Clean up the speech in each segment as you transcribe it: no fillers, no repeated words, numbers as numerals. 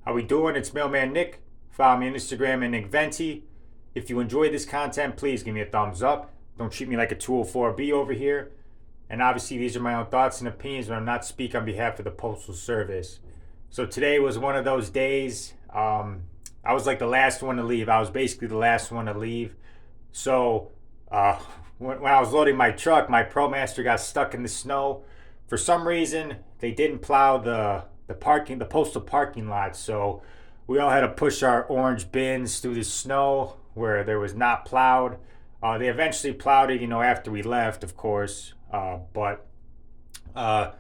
How we doing? It's Mailman Nick. Follow me on Instagram and Nick Venti. If you enjoy this content, please give me a thumbs up. Don't treat me like a 204B over here. And obviously, these are my own thoughts and opinions, but I'm not speaking on behalf of the Postal Service. So today was one of those days. I was like the last one to leave. I was basically the last one to leave. So uh, when I was loading my truck, my ProMaster got stuck in the snow. For some reason, they didn't plow the postal parking lot. So we all had to push our orange bins through the snow where there was not plowed. They eventually plowed it, after we left, of course. But the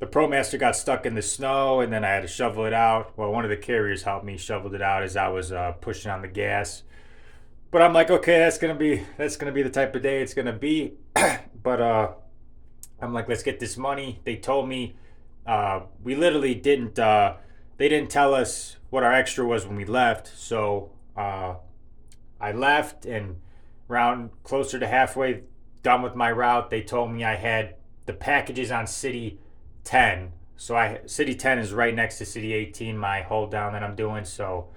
ProMaster got stuck in the snow, and then I had to shovel it out. Well, one of the carriers helped me shovel it out as I was pushing on the gas. But I'm like, okay, that's gonna be the type of day it's gonna be. But I'm like, let's get this money. They told me we literally didn't. They didn't tell us what our extra was when we left. So I left, and around closer to halfway done with my route, they told me I had the packages on City 10. So City 10 is right next to City 18, my hold down that I'm doing. So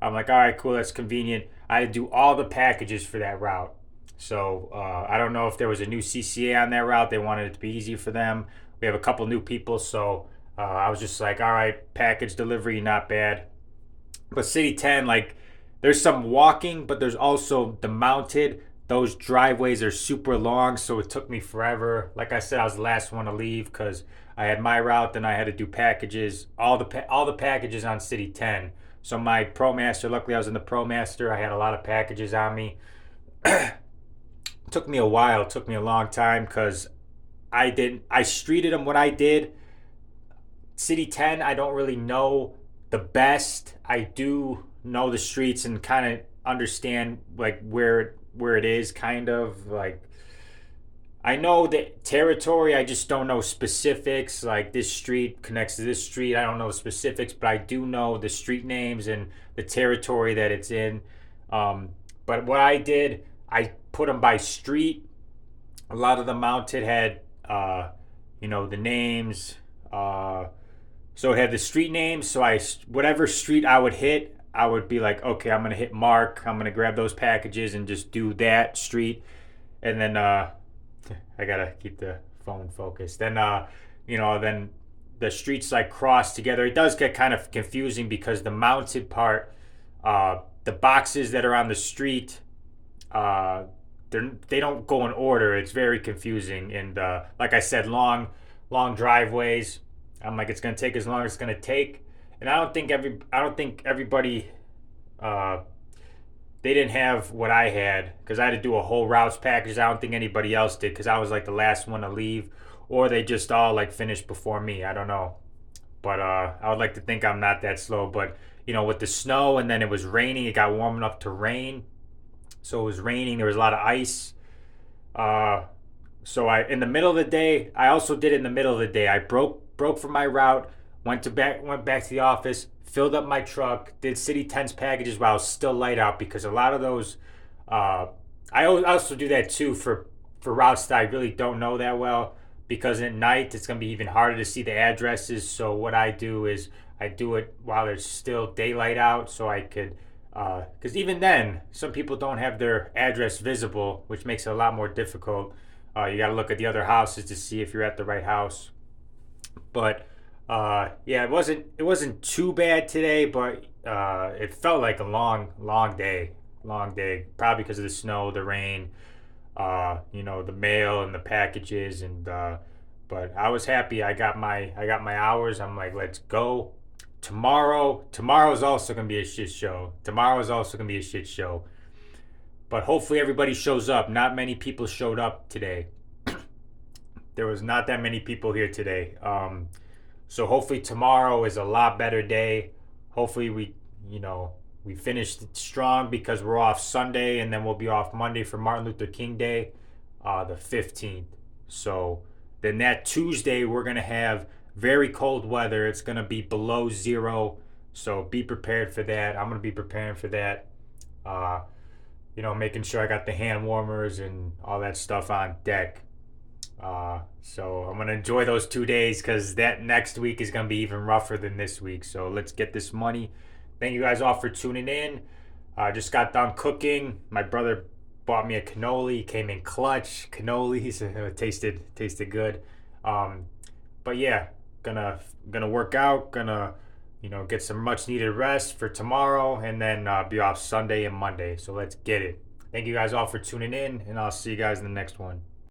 I'm like, all right, cool, that's convenient. I had to do all the packages for that route. So I don't know if there was a new CCA on that route. They wanted it to be easy for them. We have a couple new people, so I was just like, all right, package delivery, not bad. But City 10, like, there's some walking, but there's also the mounted. Those driveways are super long, so it took me forever. Like I said, I was the last one to leave because I had my route, then I had to do packages, all the packages on City 10. So my ProMaster, luckily I was in the ProMaster. I had a lot of packages on me. It took me a while. It took me a long time because I streeted them what I did. City 10, I don't really know the best. I do know the streets and kind of understand like where it is, kind of like I know the territory. I just don't know specifics. Like this street connects to this street. I don't know specifics, but I do know the street names and the territory that it's in. But what I did, I put them by street. A lot of the mounted had, the names. So it had the street names. So whatever street I would hit, I would be like, okay, I'm gonna hit Mark. I'm gonna grab those packages and just do that street, and then I gotta keep the phone focused. Then the streets like cross together. It does get kind of confusing because the mounted part, the boxes that are on the street, they don't go in order. It's very confusing, and like I said, long driveways. I'm like, it's gonna take as long as it's gonna take, and I don't think everybody, they didn't have what I had because I had to do a whole routes package. I don't think anybody else did because I was like the last one to leave, or they just all like finished before me. I don't know, but I would like to think I'm not that slow. But with the snow and then it was raining, it got warm enough to rain, so it was raining. There was a lot of ice. So I in the middle of the day, I also did it in the middle of the day. I broke from my route, went back to the office, filled up my truck, did City 10's packages while it was still light out because a lot of those, I also do that too for routes that I really don't know that well because at night it's gonna be even harder to see the addresses. So what I do is I do it while there's still daylight out, so I could. Because even then, some people don't have their address visible, which makes it a lot more difficult. You got to look at the other houses to see if you're at the right house. But yeah, it wasn't too bad today, but it felt like a long day, Probably because of the snow, the rain, the mail and the packages, and but I was happy. I got my hours. I'm like, let's go. Tomorrow's also gonna be a shit show. But hopefully everybody shows up. Not many people showed up today. There was not that many people here today. So hopefully tomorrow is a lot better day. Hopefully we finished it strong because we're off Sunday and then we'll be off Monday for Martin Luther King Day, the 15th. So then that Tuesday we're gonna have very cold weather. It's gonna be below zero. So be prepared for that. I'm gonna be preparing for that. Making sure I got the hand warmers and all that stuff on deck. So I'm gonna enjoy those 2 days because that next week is gonna be even rougher than this week. So let's get this money. Thank you guys all for tuning in. I just got done cooking. My brother bought me a cannoli. Came in clutch cannolis. It tasted good. Um, but yeah, gonna work out. Gonna get some much needed rest for tomorrow, and then be off Sunday and Monday. So let's get it. Thank you guys all for tuning in, and I'll see you guys in the next one.